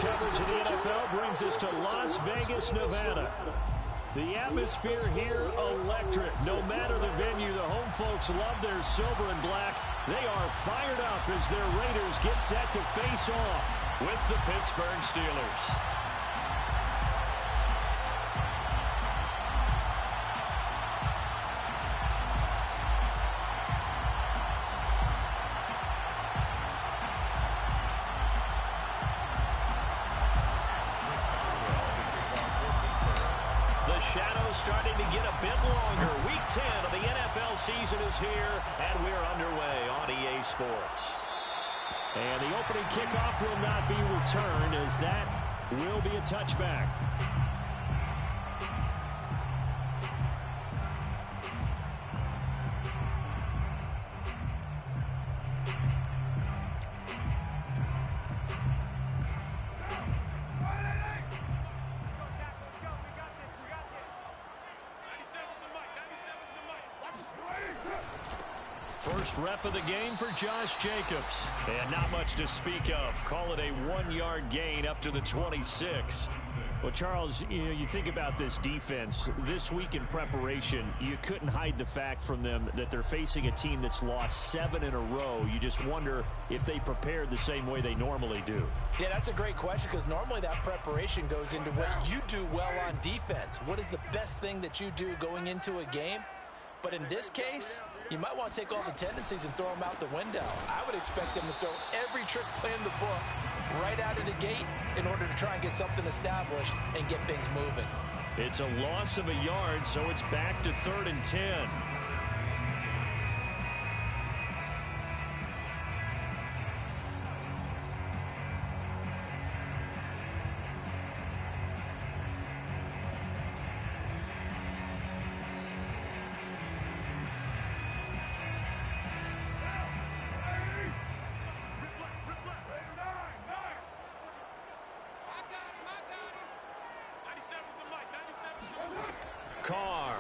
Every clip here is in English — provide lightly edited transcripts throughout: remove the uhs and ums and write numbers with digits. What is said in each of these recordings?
coverage of the NFL brings us to Las Vegas, Nevada. The atmosphere here, electric. No matter the venue, the home folks love their silver and black. They are fired up as their Raiders get set to face off with the Pittsburgh Steelers. Starting to get a bit longer. Week 10 of the NFL season is here, and we're underway on EA Sports. And the opening kickoff will not be returned, as that will be a touchback. First rep of the game for Josh Jacobs. And not much to speak of. Call it a 1-yard gain up to the 26. Well, Charles, you think about this defense. This week in preparation, you couldn't hide the fact from them that they're facing a team that's lost 7 in a row. You just wonder if they prepared the same way they normally do. Yeah, that's a great question, because normally that preparation goes into what you do well on defense. What is the best thing that you do going into a game? But in this case, you might want to take all the tendencies and throw them out the window. I would expect them to throw every trick play in the book right out of the gate in order to try and get something established and get things moving. It's a loss of a yard, so it's back to 3rd and 10. Carr.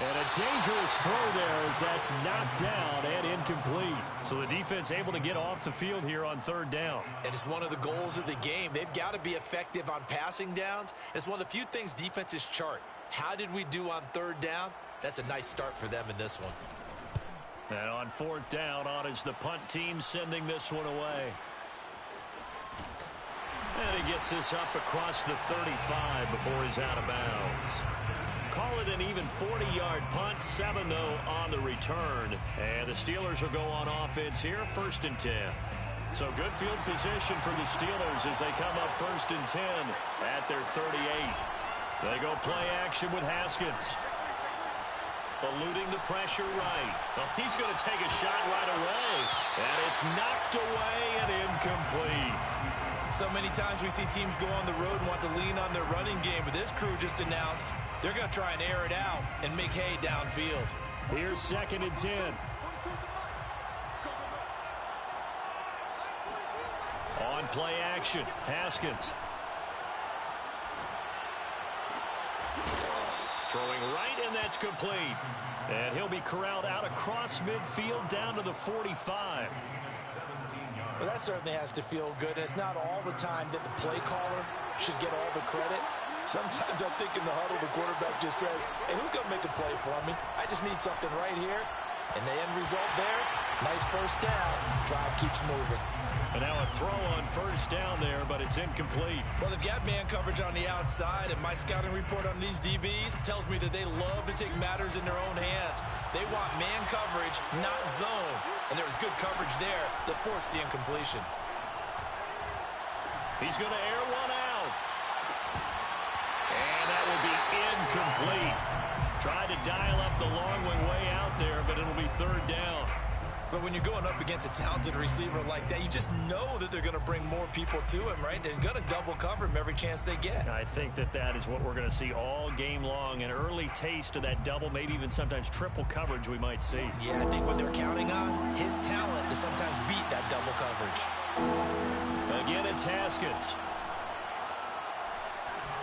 And a dangerous throw there as that's knocked down and incomplete. So the defense able to get off the field here on 3rd down. And it's one of the goals of the game. They've got to be effective on passing downs. It's one of the few things defenses chart. How did we do on 3rd down? That's a nice start for them in this one. And on 4th down, on is the punt team sending this one away. And he gets this up across the 35 before he's out of bounds. Call it an even 40-yard punt, 7 though on the return. And the Steelers will go on offense here, 1st and 10. So good field position for the Steelers as they come up 1st and 10 at their 38. They go play action with Haskins. Eluding the pressure right. Well, he's going to take a shot right away. And it's knocked away and incomplete. So many times we see teams go on the road and want to lean on their running game, but this crew just announced they're going to try and air it out and make hay downfield. Here's 2nd and 10. On play action, Haskins. Throwing right, and that's complete. And he'll be corralled out across midfield down to the 45. Well, that certainly has to feel good. And it's not all the time that the play caller should get all the credit. Sometimes I think in the huddle, the quarterback just says, hey, who's going to make a play for me? I just need something right here. And the end result there, nice first down. Drive keeps moving. And now a throw on 1st down there, but it's incomplete. Well, they've got man coverage on the outside, and my scouting report on these DBs tells me that they love to take matters in their own hands. They want man coverage, not zone. And there was good coverage there that forced the incompletion. He's going to air one out. And that will be incomplete. Tried to dial up the long way out there, but it'll be 3rd down. But when you're going up against a talented receiver like that, you just know that they're going to bring more people to him, right? They're going to double cover him every chance they get. I think that is what we're going to see all game long. An early taste of that double, maybe even sometimes triple coverage we might see. Yeah, I think what they're counting on, his talent to sometimes beat that double coverage. Again, it's Haskins.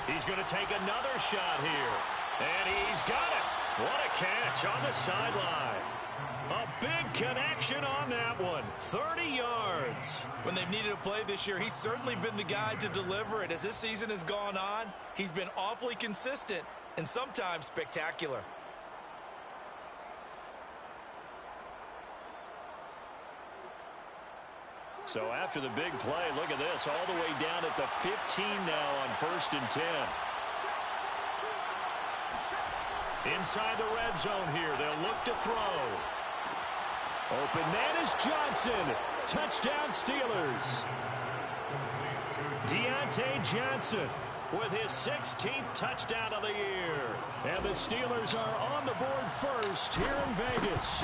He's going to take another shot here. And he's got it. What a catch on the sideline. A big connection on that one. 30 yards. When they've needed a play this year, he's certainly been the guy to deliver it. As this season has gone on, he's been awfully consistent and sometimes spectacular. So after the big play, look at this, all the way down at the 15 now on 1st and 10. Inside the red zone here, they'll look to throw. Open man is Johnson. Touchdown Steelers. Deontay Johnson with his 16th touchdown of the year. And the Steelers are on the board first here in Vegas.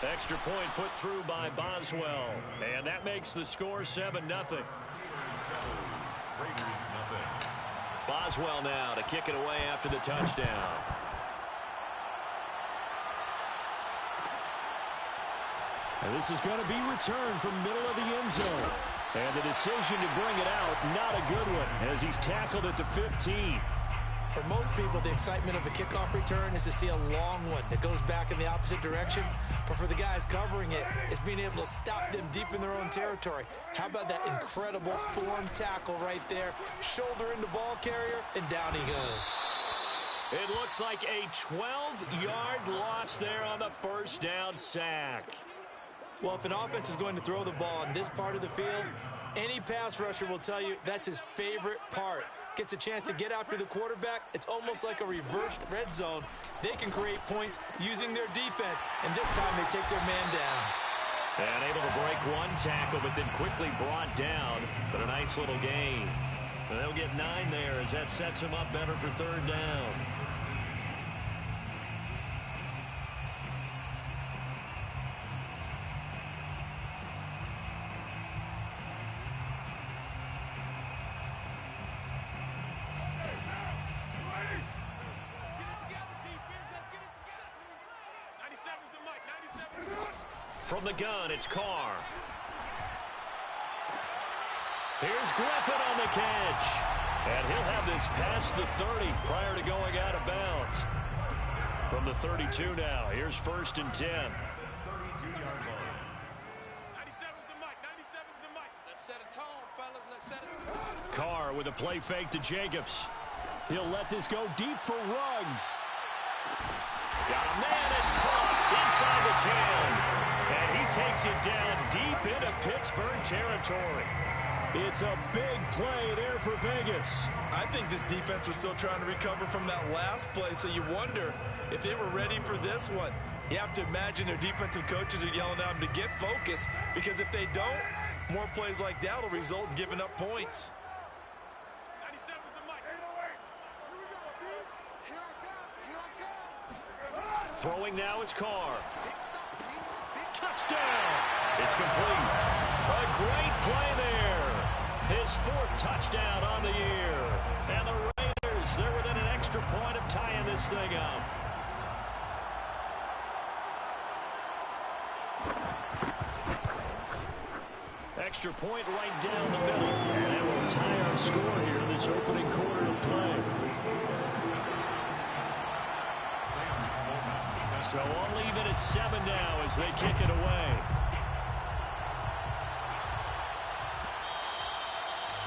Extra point put through by Boswell. And that makes the score 7-0. Boswell now to kick it away after the touchdown. And this is going to be returned from middle of the end zone. And the decision to bring it out, not a good one, as he's tackled at the 15. For most people, the excitement of the kickoff return is to see a long one that goes back in the opposite direction. But for the guys covering it, it's being able to stop them deep in their own territory. How about that incredible form tackle right there? Shoulder into ball carrier, and down he goes. It looks like a 12-yard loss there on the first down sack. Well, if an offense is going to throw the ball in this part of the field, any pass rusher will tell you that's his favorite part. Gets a chance to get after the quarterback. It's almost like a reversed red zone. They can create points using their defense, and this time they take their man down. And able to break one tackle, but then quickly brought down. But a nice little gain. And they'll get 9 there as that sets them up better for 3rd down. From the gun, it's Carr. Here's Griffin on the catch. And he'll have this past the 30 prior to going out of bounds. From the 32 now, here's 1st and 10. 32-yard line. 97's the mic. 97's the mic. Let's set a tone, fellas. Let's set it. Carr with a play fake to Jacobs. He'll let this go deep for Ruggs. Got a man, it's caught inside the 10. And he takes it down deep into Pittsburgh territory. It's a big play there for Vegas. I think this defense was still trying to recover from that last play, so you wonder if they were ready for this one. You have to imagine their defensive coaches are yelling at them to get focused, because if they don't, more plays like that will result in giving up points. 97's the mic. Here we go, dude. Here I come. Here I come. Throwing now is Carr. Touchdown! It's complete. A great play there. His 4th touchdown on the year. And the Raiders, they're within an extra point of tying this thing up. Extra point right down the middle. And it will tie our score here in this opening quarter of play. So I'll leave it at 7 now as they kick it away.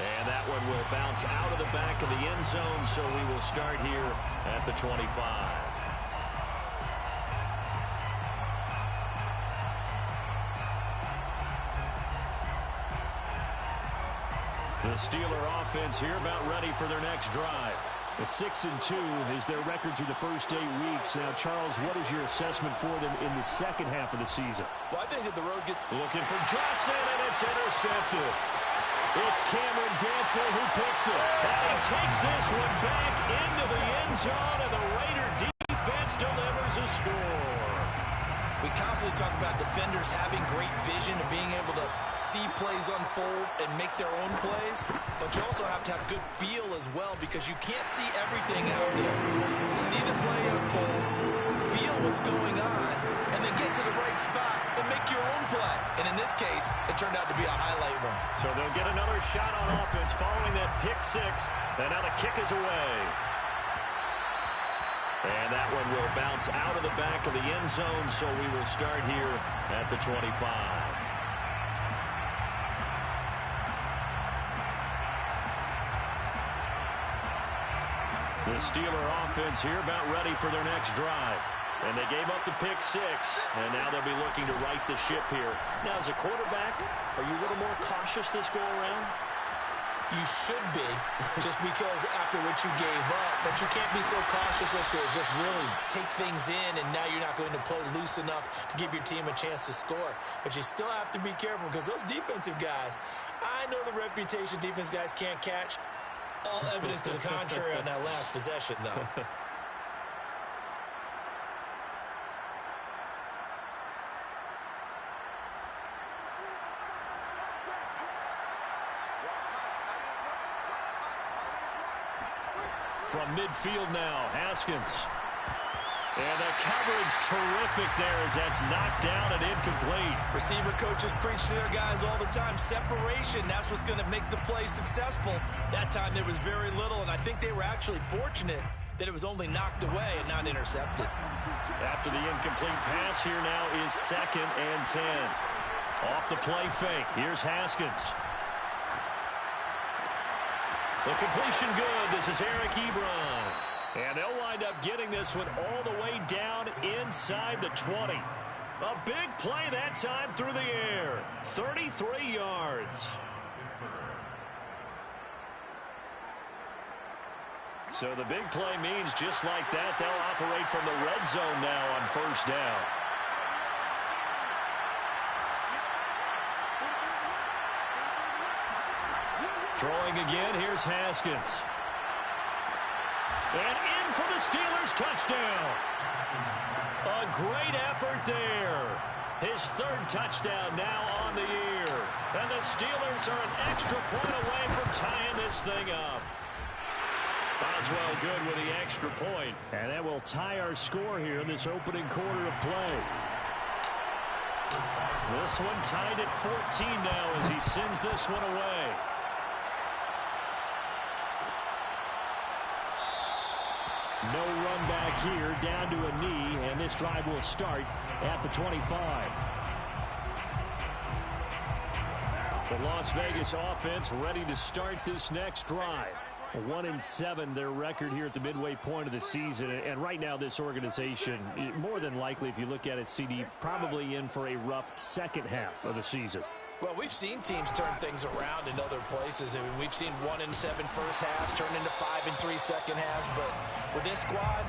And that one will bounce out of the back of the end zone, so we will start here at the 25. The Steeler offense here about ready for their next drive. A 6-2 is their record through the first 8 weeks. Now, Charles, what is your assessment for them in the second half of the season? Well, I think that the road gets... Looking for Johnson, and it's intercepted. It's Cameron Dantzler who picks it. And he takes this one back into the end zone, and the Raider defense delivers a score. We constantly talk about defenders having great vision and being able to see plays unfold and make their own plays, but you also have to have good feel as well, because you can't see everything out there. See the play unfold, feel what's going on, and then get to the right spot and make your own play. And in this case, it turned out to be a highlight one. So they'll get another shot on offense following that pick 6, and now the kick is away. And that one will bounce out of the back of the end zone, so we will start here at the 25. The Steeler offense here about ready for their next drive. And they gave up the pick 6, and now they'll be looking to right the ship here. Now, as a quarterback, are you a little more cautious this go-around? You should be, just because after what you gave up, but you can't be so cautious as to just really take things in, and now you're not going to play loose enough to give your team a chance to score. But you still have to be careful, because those defensive guys, I know the reputation defense guys can't catch. All evidence to the contrary on that last possession, though. From midfield now, Haskins. And the coverage terrific there as that's knocked down and incomplete. Receiver coaches preach to their guys all the time. Separation, that's what's going to make the play successful. That time there was very little, and I think they were actually fortunate that it was only knocked away and not intercepted. After the incomplete pass, here now is 2nd and 10. Off the play fake, here's Haskins. The completion good. This is Eric Ebron. And they'll wind up getting this one all the way down inside the 20. A big play that time through the air. 33 yards. So the big play means just like that, they'll operate from the red zone now on 1st down. Throwing again, here's Haskins. And in for the Steelers, touchdown. A great effort there. His 3rd touchdown now on the year. And the Steelers are an extra point away from tying this thing up. Boswell good with the extra point. And that will tie our score here in this opening quarter of play. This one tied at 14 now as he sends this one away. No run back here, down to a knee, and this drive will start at the 25. The Las Vegas offense ready to start this next drive. 1-7 their record here at the midway point of the season, and right now this organization, more than likely if you look at it, CD, probably in for a rough second half of the season. Well, we've seen teams turn things around in other places. I mean, we've seen 1-7 first halves turn into 5-3 second halves. But with this squad,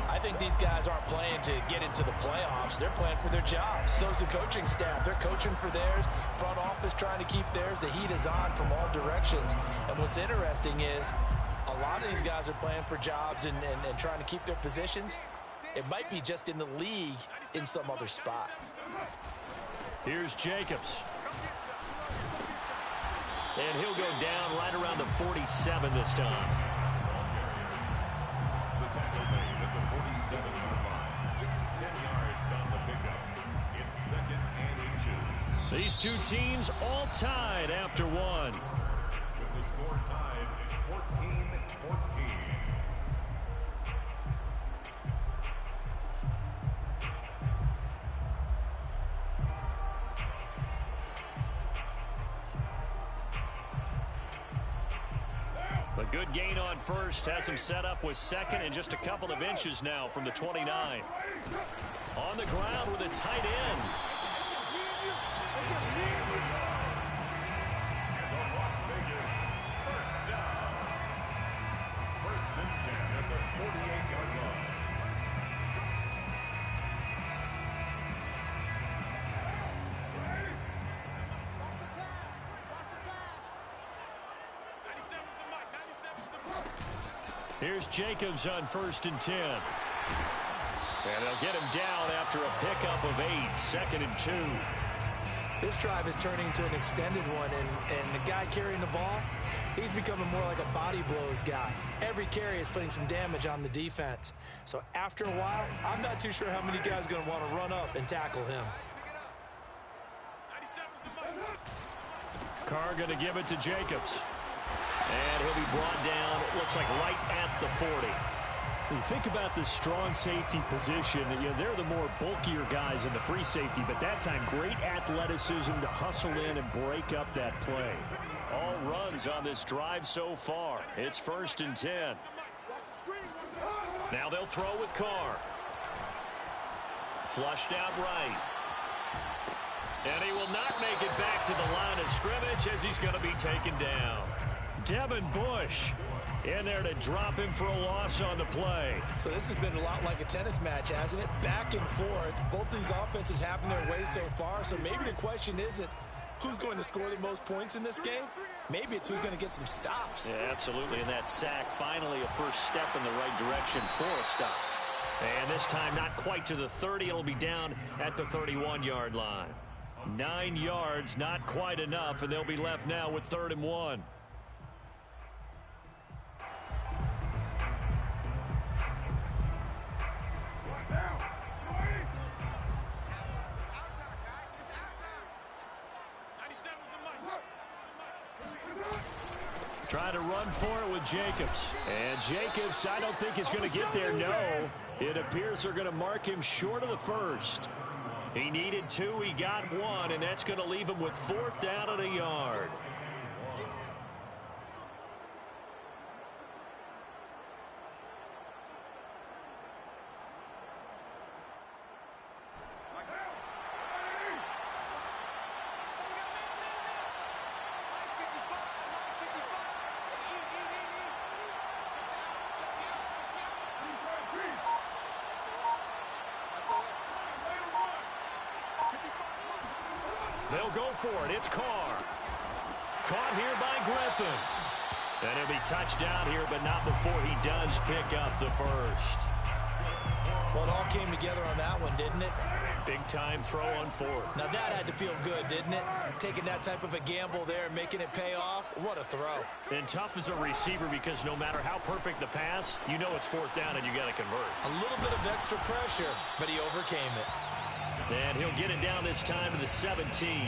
I think these guys aren't playing to get into the playoffs. They're playing for their jobs. So's the coaching staff. They're coaching for theirs. Front office trying to keep theirs. The heat is on from all directions. And what's interesting is a lot of these guys are playing for jobs and trying to keep their positions. It might be just in the league in some other spot. Here's Jacobs. And he'll go down right around the 47 this time. The tackle made at the 47-yard line. 10 yards on the pickup. It's 2nd and inches. These two teams all tied after one. With the score tied at 14-14. A good gain on first has him set up with 2nd and just a couple of inches now from the 29. On the ground with a tight end. And the Las Vegas 1st down. 1st and 10 at the 48-yard line. Here's Jacobs on 1st and 10. And they'll get him down after a pickup of 8, 2nd and 2. This drive is turning into an extended one, and the guy carrying the ball, he's becoming more like a body blows guy. Every carry is putting some damage on the defense. So after a while, I'm not too sure how many guys are going to want to run up and tackle him. Carr going to give it to Jacobs. And he'll be brought down, it looks like right at the 40. You think about the strong safety position. They're the more bulkier guys in the free safety, but that time, great athleticism to hustle in and break up that play. All runs on this drive so far. It's 1st and 10. Now they'll throw with Carr. Flushed out right. And he will not make it back to the line of scrimmage as he's going to be taken down. Devin Bush in there to drop him for a loss on the play. So this has been a lot like a tennis match, hasn't it? Back and forth. Both these offenses having their way so far. So maybe the question isn't who's going to score the most points in this game. Maybe it's who's going to get some stops. Yeah, absolutely. And that sack, finally a first step in the right direction for a stop. And this time not quite to the 30. It'll be down at the 31-yard line. 9 yards, not quite enough, and they'll be left now with 3rd and 1. Trying to run for it with Jacobs. And Jacobs, I don't think is going to get there. No, it appears they're going to mark him short of the first. He needed 2, he got 1, and that's going to leave him with 4th down and a yard. They'll go for it. It's Carr. Caught here by Griffin. And he'll be touchdown here, but not before he does pick up the first. Well, it all came together on that one, didn't it? Big time throw on 4th. Now that had to feel good, didn't it? Taking that type of a gamble there and making it pay off. What a throw. And tough as a receiver because no matter how perfect the pass, you know it's 4th down and you got to convert. A little bit of extra pressure, but he overcame it. And he'll get it down this time to the 17.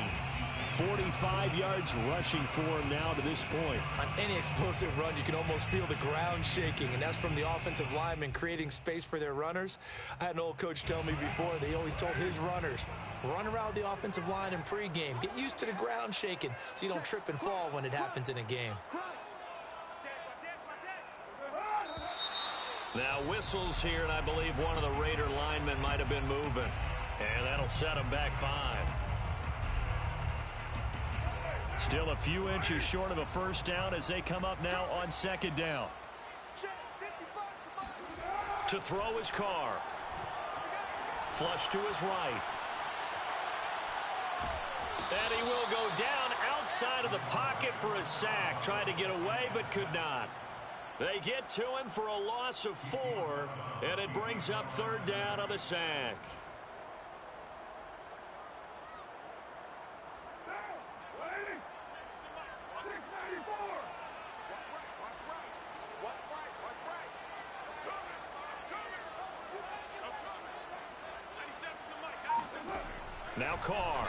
45 yards rushing for him now to this point. On any explosive run, you can almost feel the ground shaking, and that's from the offensive linemen creating space for their runners. I had an old coach tell me before, they always told his runners, run around the offensive line in pregame. Get used to the ground shaking so you don't trip and fall when it happens in a game. Now whistles here, and I believe one of the Raider linemen might have been moving. And that'll set him back 5. Still a few inches short of a first down as they come up now on 2nd down. To throw is Carr. Flush to his right. And he will go down outside of the pocket for a sack. Tried to get away but could not. They get to him for a loss of 4, and it brings up 3rd down on the sack. Now Carr.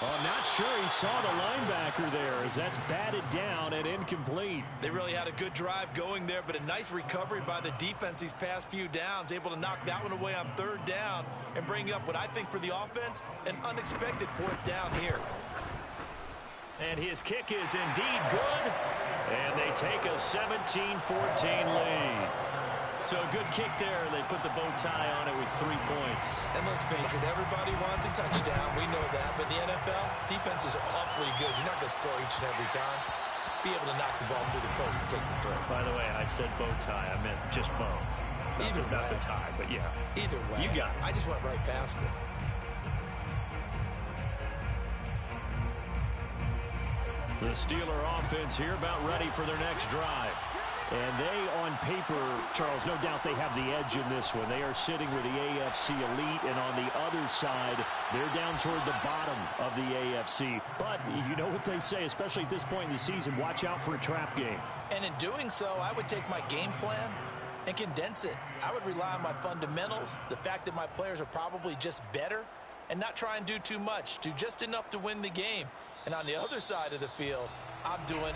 I'm not sure he saw the linebacker there as that's batted down and incomplete. They really had a good drive going there, but a nice recovery by the defense these past few downs, able to knock that one away on 3rd down and bring up what I think for the offense, an unexpected 4th down here. And his kick is indeed good, and they take a 17-14 lead. So a good kick there. They put the bow tie on it with 3 points. And let's face it, everybody wants a touchdown. We know that. But in the NFL, defenses are awfully good. You're not going to score each and every time. Be able to knock the ball through the post and take the throw. By the way, I said bow tie. I meant just bow. Either way. Not the tie, but yeah. Either way. You got it. I just went right past it. The Steeler offense here about ready for their next drive. And they, on paper, Charles, no doubt they have the edge in this one. They are sitting with the AFC elite, and on the other side, they're down toward the bottom of the AFC. But you know what they say, especially at this point in the season, watch out for a trap game. And in doing so, I would take my game plan and condense it. I would rely on my fundamentals, the fact that my players are probably just better, and not try and do too much, do just enough to win the game. And on the other side of the field, I'm doing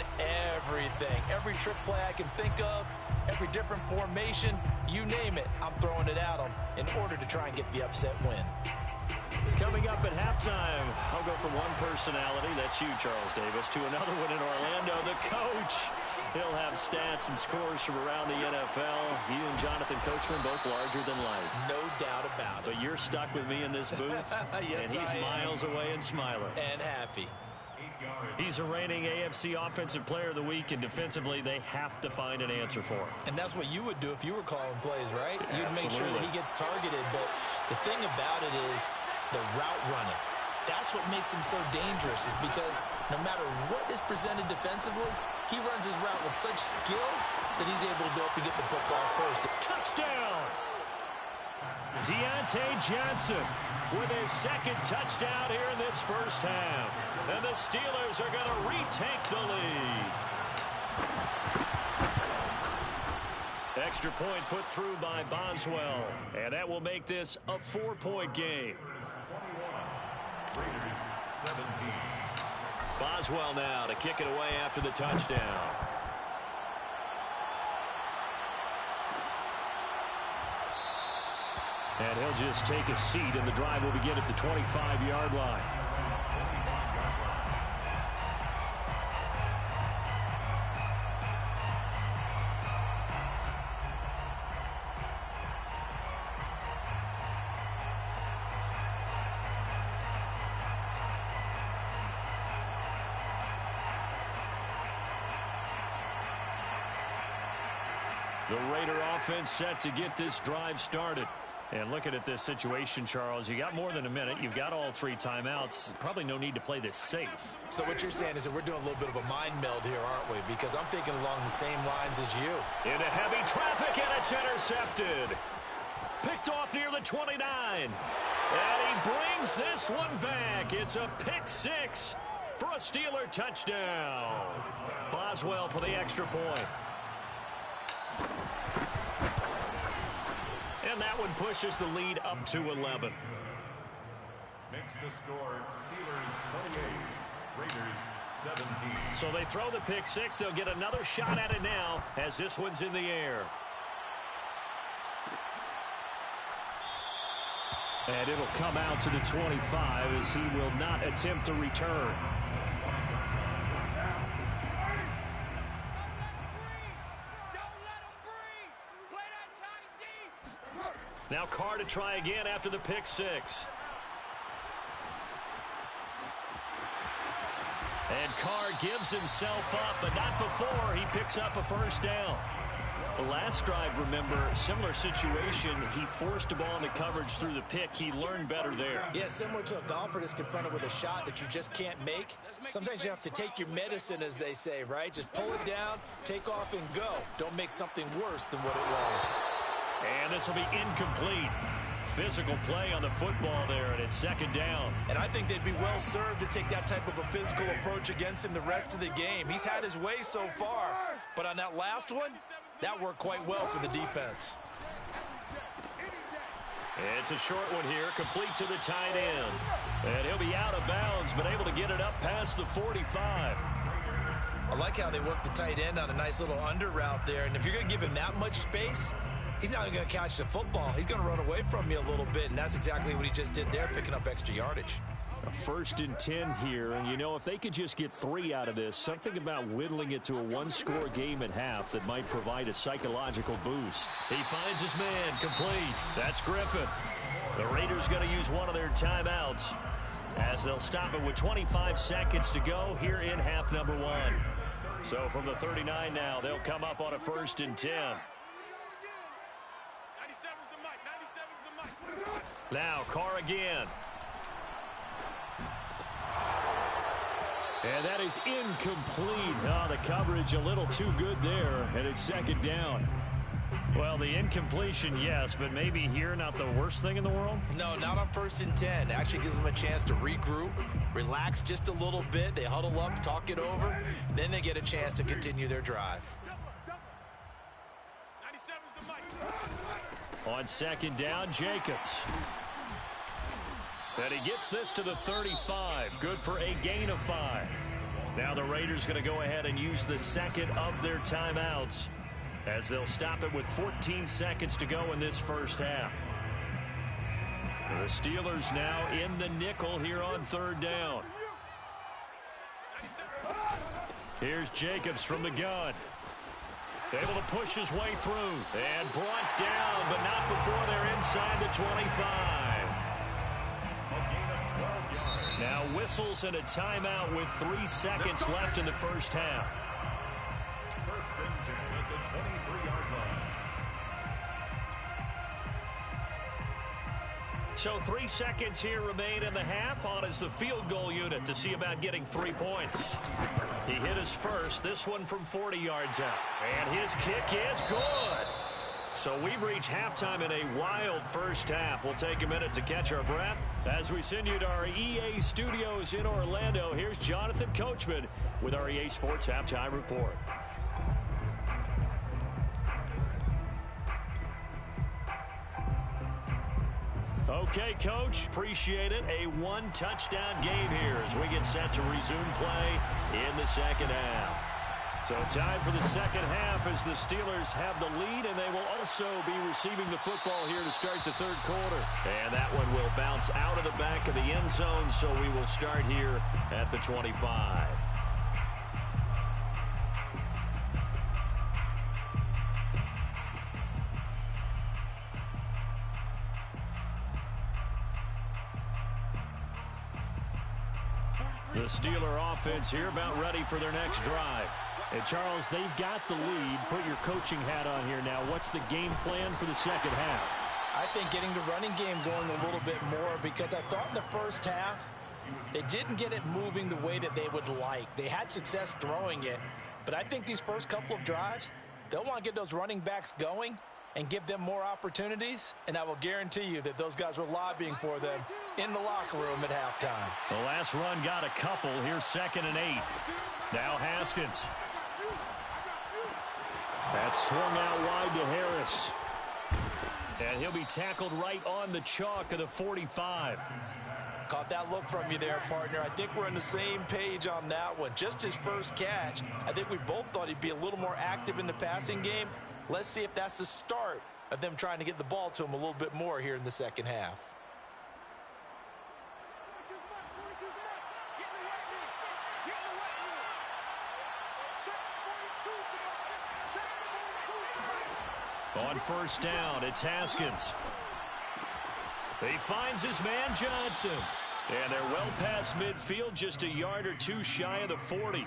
everything. Every trick play I can think of, every different formation, you name it, I'm throwing it at them in order to try and get the upset win. Coming up at halftime, I'll go from one personality, that's you, Charles Davis, to another one in Orlando, the coach. He'll have stats and scores from around the NFL. He and Jonathan Coachman both larger than life. No doubt about it. But you're stuck with me in this booth, yes, and he's miles away and smiling. And happy. He's a reigning AFC Offensive Player of the Week, and defensively, they have to find an answer for him. And that's what you would do if you were calling plays, right? You'd Absolutely. make sure that he gets targeted. But the thing about it is the route running. That's what makes him so dangerous, is because no matter what is presented defensively, he runs his route with such skill that he's able to go up and get the football first. Touchdown! Deontay Johnson with his second touchdown here in this first half. And the Steelers are going to retake the lead. Extra point put through by Boswell. And that will make this a 4-point game. 21. Raiders 17. Boswell now to kick it away after the touchdown. And he'll just take a seat, and the drive will begin at the 25-yard line. The Raider offense set to get this drive started. And looking at this situation, Charles, you got more than a minute. You've got all 3 timeouts. Probably no need to play this safe. So what you're saying is that we're doing a little bit of a mind meld here, aren't we? Because I'm thinking along the same lines as you. Into heavy traffic, and it's intercepted. Picked off near the 29. And he brings this one back. It's a pick 6 for a Steeler touchdown. Boswell for the extra point. And that one pushes the lead up to 11. Makes the score Steelers 28, Raiders 17. So they throw the pick 6. They'll get another shot at it now as this one's in the air. And it'll come out to the 25 as he will not attempt to return. Now Carr to try again after the pick 6. And Carr gives himself up, but not before he picks up a first down. The last drive, remember, similar situation. He forced a ball into coverage through the pick. He learned better there. Yeah, similar to a golfer that's confronted with a shot that you just can't make. Sometimes you have to take your medicine, as they say, right? Just pull it down, take off, and go. Don't make something worse than what it was. And this will be incomplete. Physical play on the football there, and it's second down. And I think they'd be well served to take that type of a physical approach against him the rest of the game. He's had his way so far, but on that last one, that worked quite well for the defense. It's a short one here, complete to the tight end. And he'll be out of bounds, but able to get it up past the 45. I like how they work the tight end on a nice little under route there. And if you're going to give him that much space, he's not going to catch the football. He's going to run away from you a little bit, and that's exactly what he just did there, picking up extra yardage. A 1st and 10 here, and you know, if they could just get 3 out of this, something about whittling it to a 1-score game at half that might provide a psychological boost. He finds his man, complete. That's Griffin. The Raiders going to use one of their timeouts as they'll stop it with 25 seconds to go here in half number 1. So from the 39 now, they'll come up on a 1st and 10. Now Carr again. And that is incomplete. Oh, the coverage a little too good there, and it's second down. Well, the incompletion, yes, but maybe here not the worst thing in the world? No, not on 1st and 10. Actually gives them a chance to regroup, relax just a little bit. They huddle up, talk it over, then they get a chance to continue their drive. On second down, Jacobs. And he gets this to the 35. Good for a gain of 5. Now the Raiders going to go ahead and use the second of their timeouts. as they'll stop it with 14 seconds to go in this first half. The Steelers now in the nickel here on third down. Here's Jacobs from the gun. Able to push his way through and brought down, but not before they're inside the 25. Now whistles and a timeout with 3 seconds left in the first half. First and 10 at the 23-yard line. So 3 seconds here remain in the half. On is the field goal unit to see about getting 3 points. He hit his first, this one from 40 yards out. And his kick is good. So we've reached halftime in a wild first half. We'll take a minute to catch our breath as we send you to our EA studios in Orlando. Here's Jonathan Coachman with our EA Sports Halftime Report. Okay, Coach, appreciate it. A one-touchdown game here as we get set to resume play in the second half. So time for the second half as the Steelers have the lead, and they will also be receiving the football here to start the third quarter. And that one will bounce out of the back of the end zone, so we will start here at the 25. The Steeler offense here about ready for their next drive. And Charles, they've got the lead. Put your coaching hat on here now. What's the game plan for the second half? I think getting the running game going a little bit more, because I thought in the first half they didn't get it moving the way that they would like. They had success throwing it, but I think these first couple of drives, they'll want to get those running backs going and give them more opportunities, and I will guarantee you that those guys were lobbying for them in the locker room at halftime. The last run got a couple. Here's 2nd and 8. Now Haskins. That's swung out wide to Harris. And he'll be tackled right on the chalk of the 45. Caught that look from you there, partner. I think we're on the same page on that one. Just his first catch. I think we both thought he'd be a little more active in the passing game. Let's see if that's the start of them trying to get the ball to him a little bit more here in the second half. On first down, it's Haskins. He finds his man Johnson. And they're well past midfield, just a yard or two shy of the 40.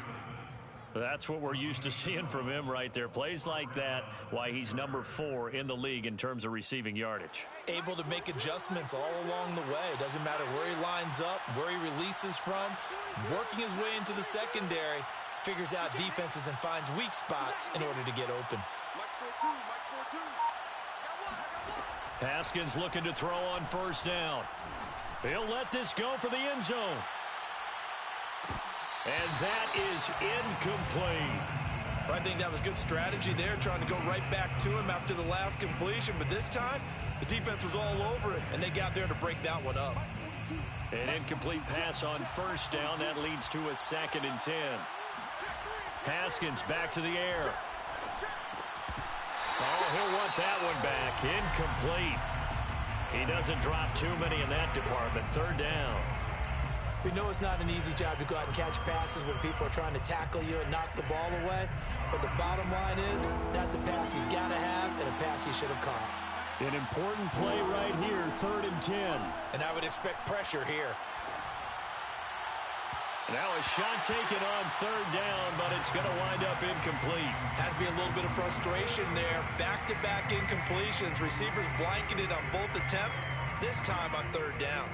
That's what we're used to seeing from him right there. Plays like that, why he's number 4 in the league in terms of receiving yardage. Able to make adjustments all along the way. Doesn't matter where he lines up, where he releases from. Working his way into the secondary, figures out defenses and finds weak spots in order to get open. Haskins looking to throw on first down. He'll let this go for the end zone. And that is incomplete. I think that was good strategy there, trying to go right back to him after the last completion. But this time, the defense was all over it, and they got there to break that one up. An incomplete pass on first down. That leads to a 2nd and 10. Haskins back to the air. Oh, he'll want that one back. Incomplete. He doesn't drop too many in that department. 3rd down. We know it's not an easy job to go out and catch passes when people are trying to tackle you and knock the ball away. But the bottom line is, that's a pass he's got to have and a pass he should have caught. An important play right here, 3rd and 10. And I would expect pressure here. Now a shot taken on 3rd down, but it's going to wind up incomplete. Has to be a little bit of frustration there. Back-to-back incompletions. Receivers blanketed on both attempts, this time on 3rd down.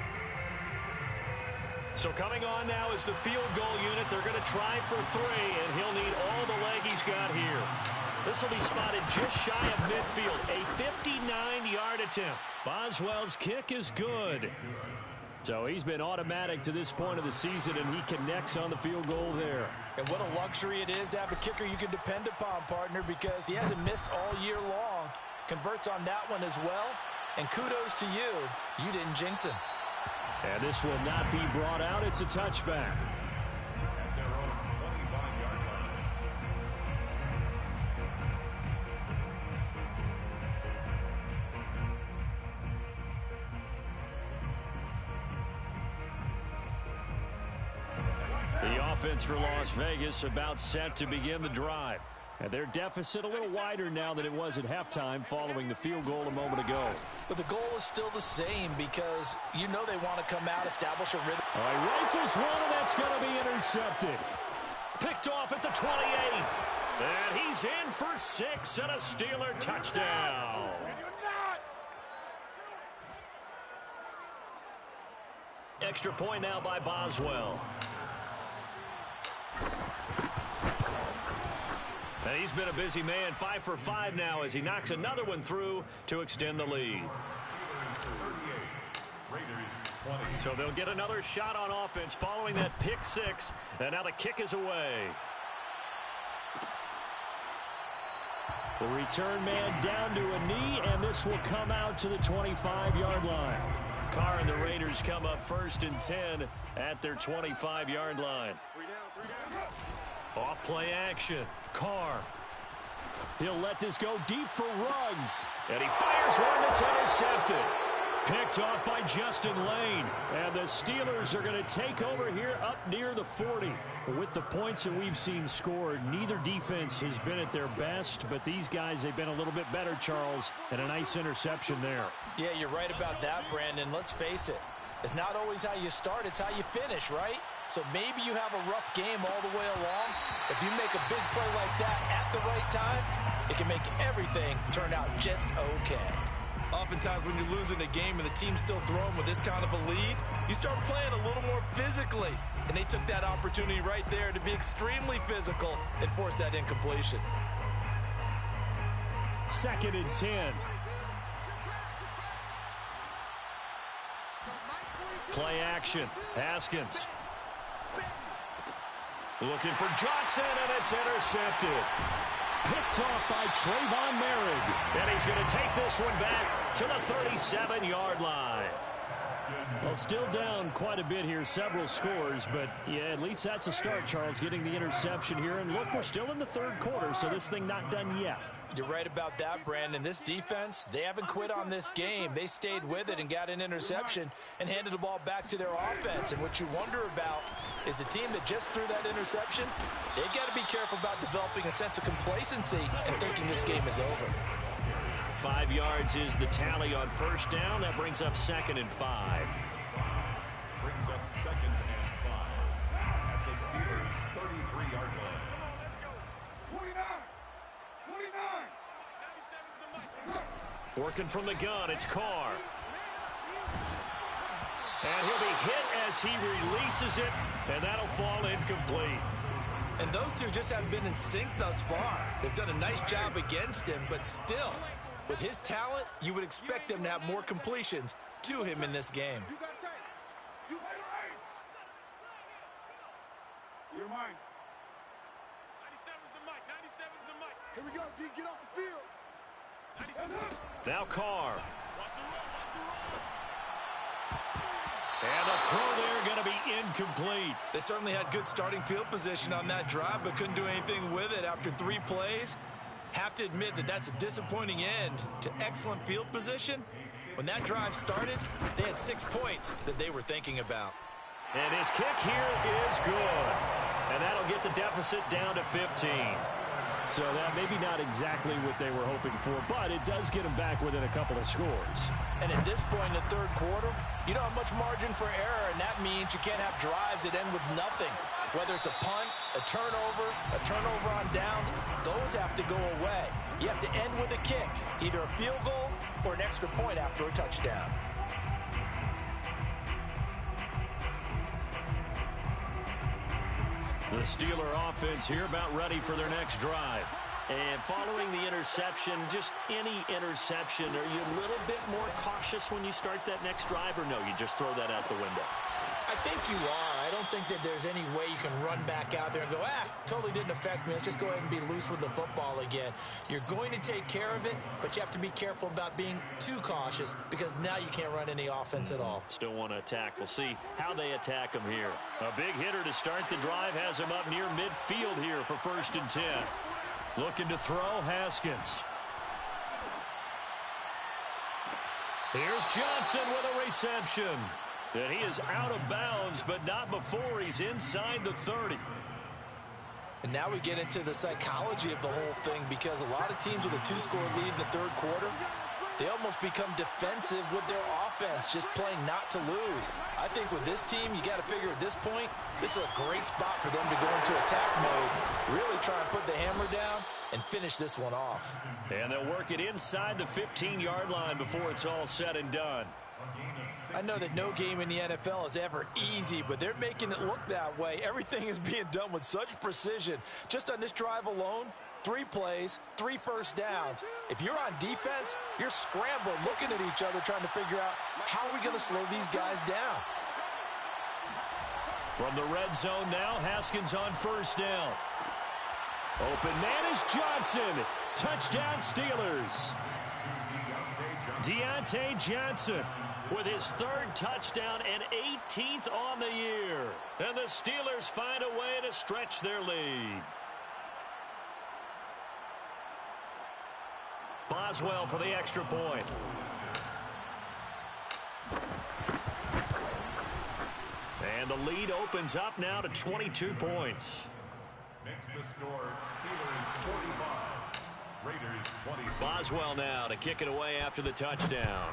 So coming on now is the field goal unit. They're going to try for 3, and he'll need all the leg he's got here. This will be spotted just shy of midfield. A 59-yard attempt. Boswell's kick is good. So he's been automatic to this point of the season, and he connects on the field goal there. And what a luxury it is to have a kicker you can depend upon, partner, because he hasn't missed all year long. Converts on that one as well. And kudos to you. You didn't jinx him. And this will not be brought out. It's a touchback. At their own 25-yard line. The offense for Las Vegas about set to begin the drive. And their deficit a little wider now than it was at halftime following the field goal a moment ago. But the goal is still the same because you know they want to come out, establish a rhythm. All right, rifles one, and that's going to be intercepted. Picked off at the 28. And he's in for 6 and a Steeler touchdown. Extra point now by Boswell. And he's been a busy man, 5 for 5 now as he knocks another one through to extend the lead. So they'll get another shot on offense following that pick 6. And now the kick is away. The return man down to a knee, and this will come out to the 25-yard line. Carr and the Raiders come up 1st and 10 at their 25-yard line. Off play action. Carr. He'll let this go deep for Ruggs. And he fires one that's intercepted. Picked off by Justin Lane. And the Steelers are going to take over here up near the 40. With the points that we've seen scored, neither defense has been at their best. But these guys, they've been a little bit better, Charles. And a nice interception there. Yeah, you're right about that, Brandon. Let's face it. It's not always how you start, it's how you finish, right? So maybe you have a rough game all the way along. If you make a big play like that at the right time, it can make everything turn out just okay. Oftentimes when you're losing a game and the team's still throwing with this kind of a lead, you start playing a little more physically. And they took that opportunity right there to be extremely physical and force that incompletion. 2nd and 10. Play action. Haskins. Looking for Johnson, and it's intercepted. Picked off by Trayvon Merrick. And he's going to take this one back to the 37-yard line. Well, still down quite a bit here, several scores, but yeah, at least that's a start, Charles, getting the interception here. And look, we're still in the 3rd quarter, so this thing not done yet. You're right about that, Brandon. This defense, they haven't quit on this game. They stayed with it and got an interception and handed the ball back to their offense. And what you wonder about is the team that just threw that interception, they've got to be careful about developing a sense of complacency and thinking this game is over. 5 yards is the tally on 1st down. That brings up 2nd and 5. Brings up 2nd and 5 at the Steelers' 33-yard line. 29. Working from the gun, it's Carr. And he'll be hit as he releases it, and that'll fall incomplete. And those two just haven't been in sync thus far. They've done a nice job against him, but still, with his talent, you would expect them to have more completions to him in this game. You got tape. You got it. You're mine. 97's the mic. 97's the mic. Here we go, D. Get off the field. 97. Now Carr. Watch the run. Watch the run. And the throw there going to be incomplete. They certainly had good starting field position on that drive, but couldn't do anything with it after 3 plays. Have to admit that that's a disappointing end to excellent field position. When that drive started, they had 6 points that they were thinking about. And his kick here is good. And that'll get the deficit down to 15. So that maybe not exactly what they were hoping for, but it does get them back within a couple of scores. And at this point in the 3rd quarter, you don't have much margin for error, and that means you can't have drives that end with nothing. Whether it's a punt, a turnover on downs, those have to go away. You have to end with a kick, either a field goal or an extra point after a touchdown. The Steeler offense here about ready for their next drive. And following the interception, just any interception, are you a little bit more cautious when you start that next drive, or no, you just throw that out the window? I think you are. I don't think that there's any way you can run back out there and go, totally didn't affect me. Let's just go ahead and be loose with the football again. You're going to take care of it, but you have to be careful about being too cautious because now you can't run any offense at all. Still want to attack. We'll see how they attack him here. A big hitter to start the drive has him up near midfield here for 1st and 10. Looking to throw, Haskins. Here's Johnson with a reception. And he is out of bounds, but not before he's inside the 30. And now we get into the psychology of the whole thing, because a lot of teams with a 2-score lead in the third quarter, they almost become defensive with their offense, just playing not to lose. I think with this team, you got to figure at this point, this is a great spot for them to go into attack mode, really try and put the hammer down and finish this one off. And they'll work it inside the 15-yard line before it's all said and done. I know that no game in the NFL is ever easy, but they're making it look that way. Everything is being done with such precision. Just on this drive alone, 3 plays, 3 first downs. If you're on defense, you're scrambling, looking at each other, trying to figure out how are we going to slow these guys down. From the red zone now, Haskins on first down. Open man is Johnson. Touchdown Steelers. Deontay Johnson with his 3rd touchdown and 18th on the year. And the Steelers find a way to stretch their lead. Boswell for the extra point. And the lead opens up now to 22 points. Makes the score Steelers 45, Raiders 20. Boswell now to kick it away after the touchdown.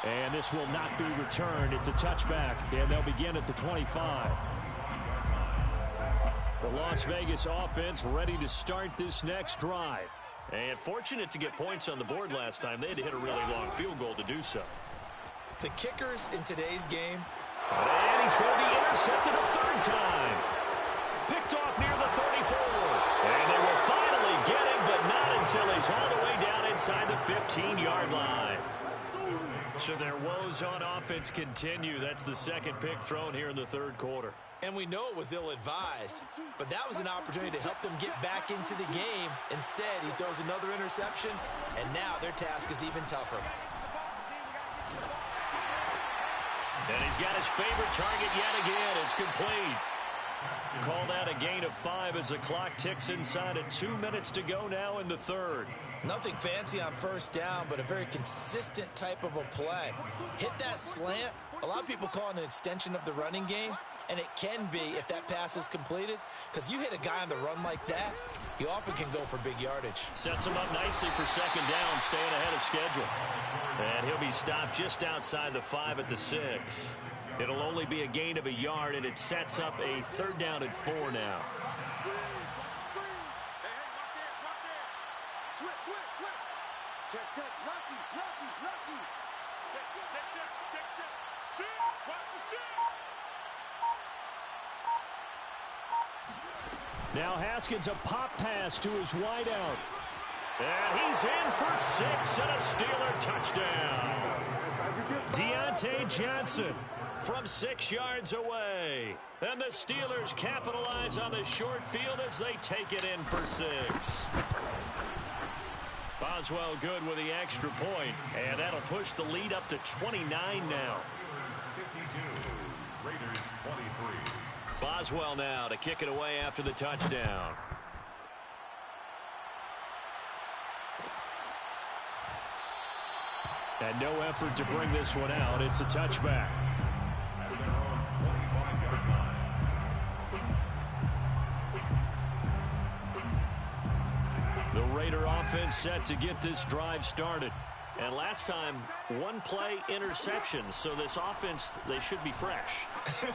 And this will not be returned. It's a touchback, and they'll begin at the 25. The Las Vegas offense ready to start this next drive. And fortunate to get points on the board last time. They had to hit a really long field goal to do so. The kickers in today's game. And he's going to be intercepted a 3rd time. Picked off near the 34. And they will finally get him, but not until he's all the way down inside the 15-yard line. So their woes on offense continue. That's the 2nd pick thrown here in the 3rd quarter. And we know it was ill-advised, but that was an opportunity to help them get back into the game. Instead, he throws another interception, and now their task is even tougher. And he's got his favorite target yet again. It's complete. Call that a gain of 5 as the clock ticks inside of 2 minutes to go now in the 3rd. Nothing fancy on first down, but a very consistent type of a play. Hit that slant. A lot of people call it an extension of the running game, and it can be if that pass is completed, because you hit a guy on the run like that, he often can go for big yardage. Sets him up nicely for 2nd down, staying ahead of schedule. And he'll be stopped just outside the 5 at the 6. It'll only be a gain of a yard, and it sets up a 3rd down and 4 now. Switch. Check. Lucky. Check. Shoot. Watch the shoot. Now Haskins, a pop pass to his wideout. And he's in for 6 and a Steeler touchdown. Deontay Johnson from 6 yards away. And the Steelers capitalize on the short field as they take it in for 6. Boswell good with the extra point, and that'll push the lead up to 29 now. 52, Raiders 23. Boswell now to kick it away after the touchdown. And no effort to bring this one out. It's a touchback. At their own 25-yard line. The Raider offense set to get this drive started. And last time, 1 play interception. So this offense, they should be fresh.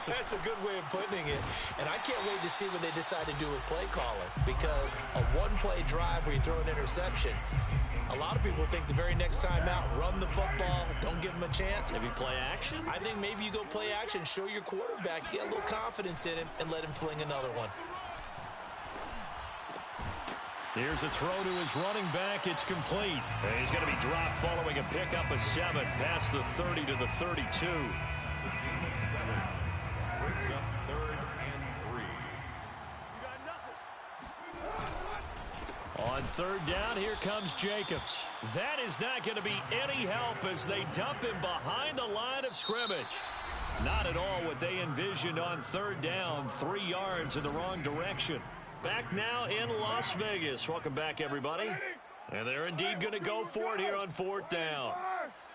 That's a good way of putting it. And I can't wait to see what they decide to do with play calling, because a 1-play drive where you throw an interception, a lot of people think the very next time out, run the football, don't give them a chance. Maybe play action? I think maybe you go play action, show your quarterback, get a little confidence in him, and let him fling another one. Here's a throw to his running back. It's complete. And he's going to be dropped following a pickup of 7 past the 30 to the 32. That's a gain of 7. Brings up 3rd and 3. You got nothing. On 3rd down, here comes Jacobs. That is not going to be any help as they dump him behind the line of scrimmage. Not at all what they envisioned on 3rd down. 3 yards in the wrong direction. Back now in Las Vegas. Welcome back, everybody. And they're indeed going to go for it here on 4th down.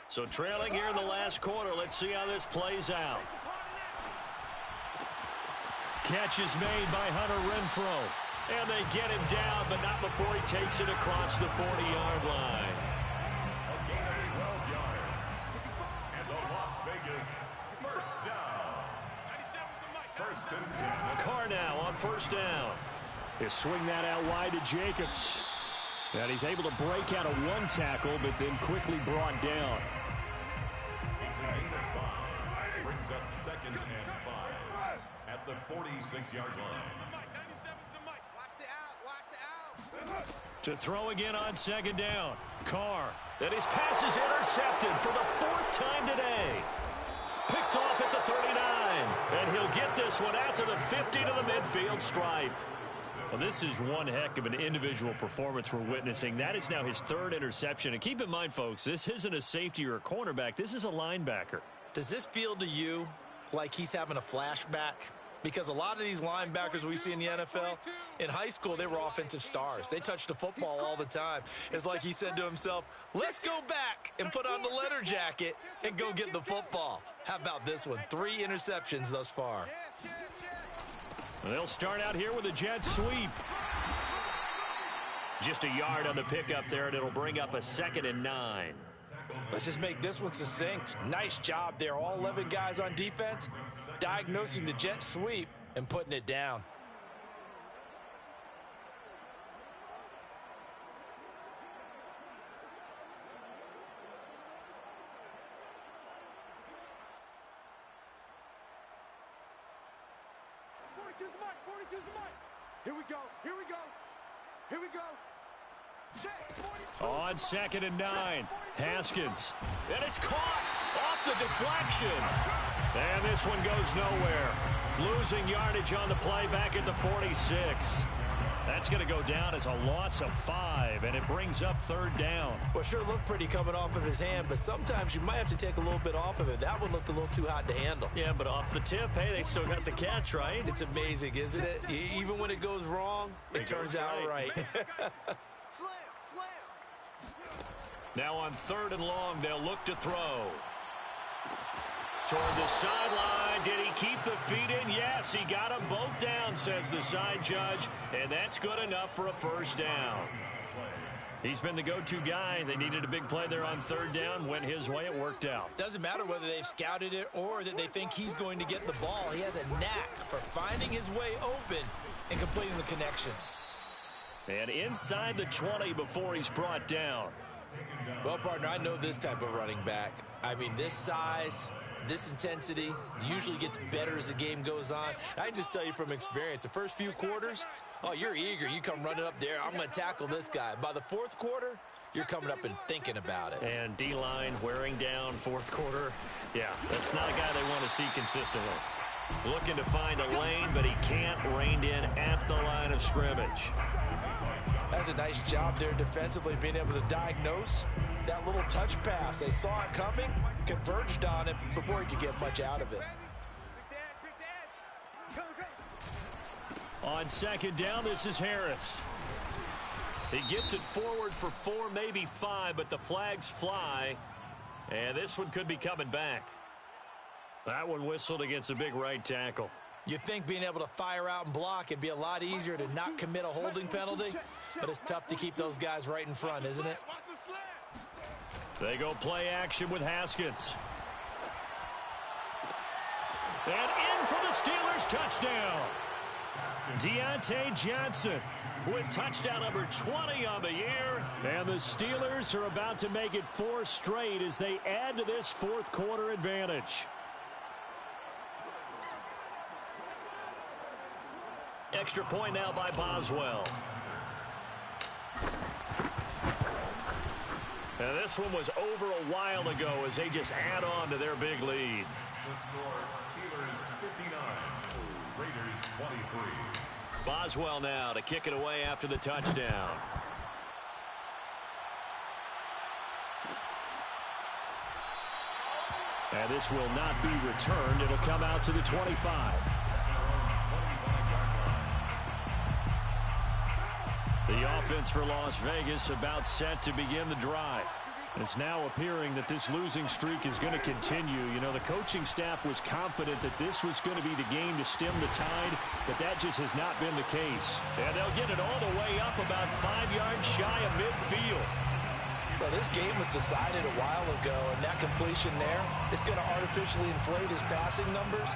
So trailing here in the last quarter. Let's see how this plays out. Catch is made by Hunter Renfrow. And they get him down, but not before he takes it across the 40-yard line. A gain of 12 yards. And the Las Vegas first down. 97's the mic. First and 10. Carr now on 1st down. He'll swing that out wide to Jacobs. And he's able to break out of one tackle, but then quickly brought down. It's a gain of 5. Brings up 2nd and 5 at the 46-yard line. To throw again on 2nd down. Carr. And his pass is intercepted for the 4th time today. Picked off at the 39. And he'll get this one out to the 50 to the midfield stripe. Well, this is one heck of an individual performance we're witnessing. That is now his 3rd interception. And keep in mind, folks, this isn't a safety or a cornerback. This is a linebacker. Does this feel to you like he's having a flashback? Because a lot of these linebackers we see in the NFL, in high school, they were offensive stars. They touched the football all the time. It's like he said to himself, let's go back and put on the leather jacket and go get the football. How about this one? 3 interceptions thus far. They'll start out here with a jet sweep. Just a yard on the pickup there, and it'll bring up a 2nd and 9. Let's just make this one succinct. Nice job there. All 11 guys on defense diagnosing the jet sweep and putting it down. Here we go. Here we go. Here we go. On 2nd and 9, Haskins. And it's caught off the deflection. And this one goes nowhere. Losing yardage on the play back at the 46. That's going to go down as a loss of 5, and it brings up 3rd down. Well, sure looked pretty coming off of his hand, but sometimes you might have to take a little bit off of it. That one looked a little too hot to handle. Yeah, but off the tip, hey, they still got the catch, right? It's amazing, isn't it? Even when it goes wrong, it turns out right. Now on 3rd and long, they'll look to throw. Toward the sideline. Did he keep the feet in? Yes, he got them both down, says the side judge. And that's good enough for a 1st down. He's been the go-to guy. They needed a big play there on 3rd down. Went his way. It worked out. Doesn't matter whether they've scouted it or that they think he's going to get the ball. He has a knack for finding his way open and completing the connection. And inside the 20 before he's brought down. Well, partner, I know this type of running back. I mean, this size, this intensity usually gets better as the game goes on. I can just tell you from experience, the first few quarters, oh, you're eager. You come running up there. I'm going to tackle this guy. By the 4th quarter, you're coming up and thinking about it. And D-line wearing down 4th quarter. Yeah, that's not a guy they want to see consistently. Looking to find a lane, but he can't. Reined in at the line of scrimmage. That's a nice job there defensively, being able to diagnose that little touch pass. They saw it coming, converged on it before he could get much out of it. On 2nd down, this is Harris. He gets it forward for 4, maybe 5, but the flags fly. And this one could be coming back. That one whistled against a big right tackle. You'd think being able to fire out and block, it'd be a lot easier to not commit a holding penalty, but it's tough to keep those guys right in front, isn't it? They go play action with Haskins. And in for the Steelers touchdown. Deontay Johnson with touchdown number 20 on the year. And the Steelers are about to make it 4 straight as they add to this 4th quarter advantage. Extra point now by Boswell. And this one was over a while ago as they just add on to their big lead. The score, Steelers 59, Raiders 23. Boswell now to kick it away after the touchdown. And this will not be returned. It'll come out to the 25. The offense for Las Vegas about set to begin the drive. It's now appearing that this losing streak is going to continue. You know, the coaching staff was confident that this was going to be the game to stem the tide, but that just has not been the case. And they'll get it all the way up about 5 yards shy of midfield. Well, this game was decided a while ago, and that completion there is going to artificially inflate his passing numbers.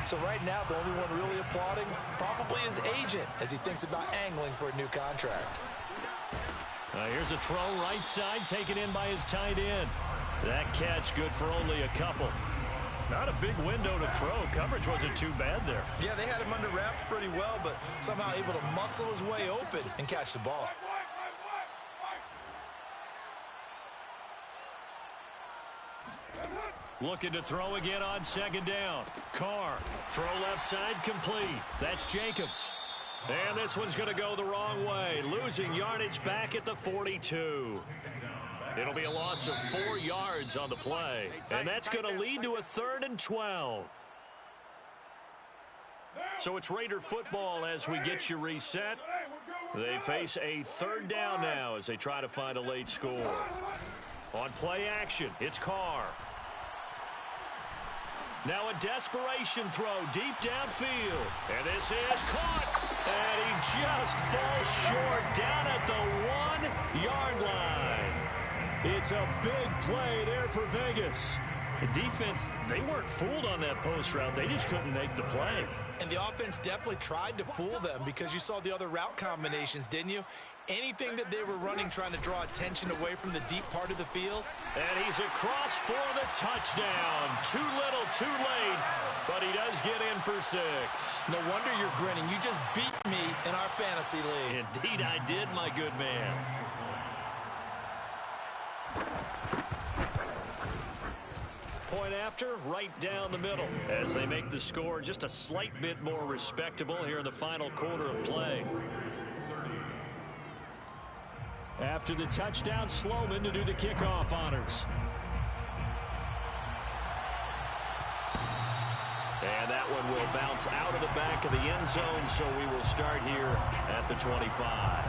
So right now, the only one really applauding probably his agent as he thinks about angling for a new contract. Here's a throw right side, taken in by his tight end. That catch good for only a couple. Not a big window to throw. Coverage wasn't too bad there. Yeah, they had him under wraps pretty well, but somehow able to muscle his way open and catch the ball. Looking to throw again on second down. Carr, throw left side, complete. That's Jacobs. And this one's going to go the wrong way. Losing yardage back at the 42. It'll be a loss of 4 yards on the play. And that's going to lead to a 3rd and 12. So it's Raider football as we get you reset. They face a 3rd down now as they try to find a late score. On play action, it's Carr. Now a desperation throw deep downfield. And this is caught. And he just falls short down at the 1-yard line. It's a big play there for Vegas. The defense, they weren't fooled on that post route. They just couldn't make the play. And the offense definitely tried to fool them because you saw the other route combinations, didn't you? Anything that they were running trying to draw attention away from the deep part of the field. And he's across for the touchdown. Too little, too late, but he does get in for 6. No wonder you're grinning. You just beat me in our fantasy league. Indeed I did, my good man. Point after, right down the middle as they make the score just a slight bit more respectable here in the final quarter of play. After the touchdown, Sloman to do the kickoff honors. And that one will bounce out of the back of the end zone, so we will start here at the 25.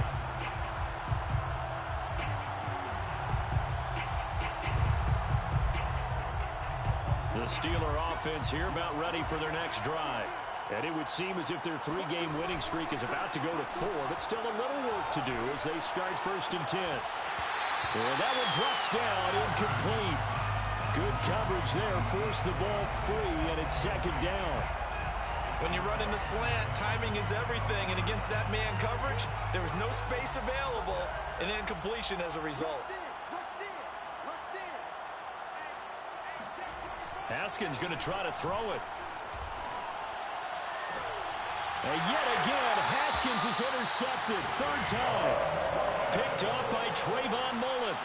The Steeler offense here about ready for their next drive. And it would seem as if their 3-game winning streak is about to go to 4, but still a little work to do as they start 1st and 10. And that one drops down, incomplete. Good coverage there, forced the ball free, and it's 2nd down. When you run in the slant, timing is everything, and against that man coverage, there was no space available, and incompletion as a result. Haskins going to try to throw it. And yet again, Haskins is intercepted. 3rd time. Picked off by Trayvon Mullen.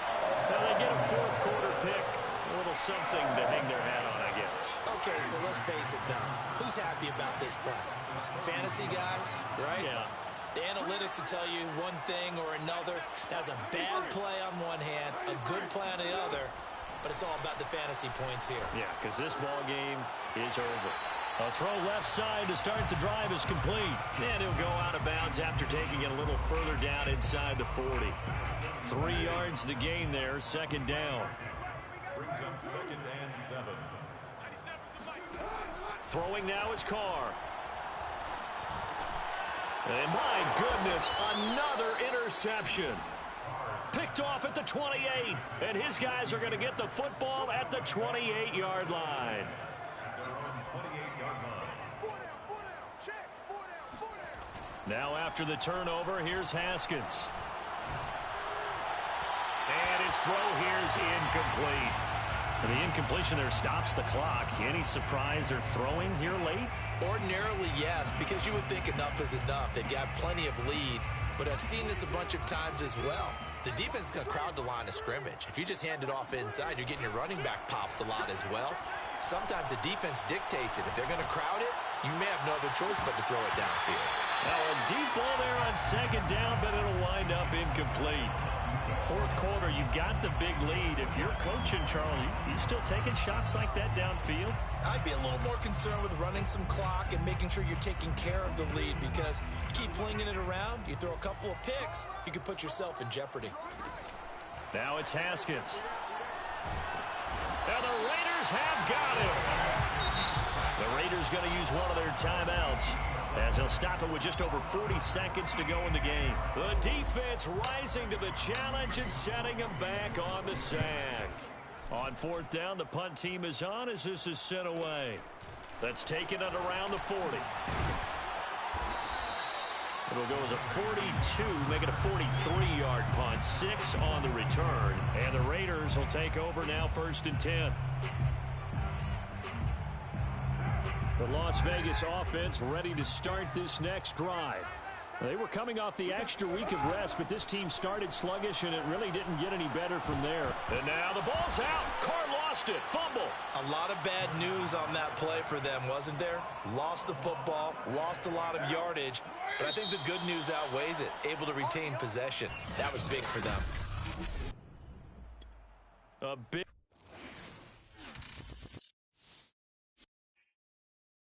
Now they get a 4th quarter pick. A little something to hang their hat on, I guess. Okay, so let's face it, though. Who's happy about this play? Fantasy guys, right? Yeah. The analytics will tell you one thing or another. That's a bad play on one hand, a good play on the other. But it's all about the fantasy points here. Yeah, because this ball game is over. A throw left side to start the drive is complete. And he'll go out of bounds after taking it a little further down inside the 40. 3 yards the gain there, 2nd down. Brings up 2nd and 7. Throwing now is Carr. And my goodness, another interception. Picked off at the 28. And his guys are going to get the football at the 28-yard line. Now after the turnover, here's Haskins. And his throw here is incomplete. The incompletion there stops the clock. Any surprise they're throwing here late? Ordinarily, yes, because you would think enough is enough. They've got plenty of lead, but I've seen this a bunch of times as well. The defense is going to crowd the line of scrimmage. If you just hand it off inside, you're getting your running back popped a lot as well. Sometimes the defense dictates it. If they're going to crowd it, you may have no other choice but to throw it downfield. Now a deep ball there on 2nd down, but it'll wind up incomplete. Fourth quarter, you've got the big lead. If you're coaching, Charles, you still taking shots like that downfield? I'd be a little more concerned with running some clock and making sure you're taking care of the lead, because you keep flinging it around, you throw a couple of picks, you could put yourself in jeopardy. Now it's Haskins. And the Raiders have got him. The Raiders going to use one of their timeouts, as they'll stop it with just over 40 seconds to go in the game. The defense rising to the challenge and setting them back on the sack. On fourth down, the punt team is on as this is sent away. That's taken at around the 40. It'll go as a 42, make it a 43-yard punt. 6 on the return. And the Raiders will take over now, 1st and 10. The Las Vegas offense ready to start this next drive. They were coming off the extra week of rest, but this team started sluggish, and it really didn't get any better from there. And now the ball's out. Carr lost it. Fumble. A lot of bad news on that play for them, wasn't there? Lost the football, lost a lot of yardage, but I think the good news outweighs it. Able to retain possession. That was big for them. A big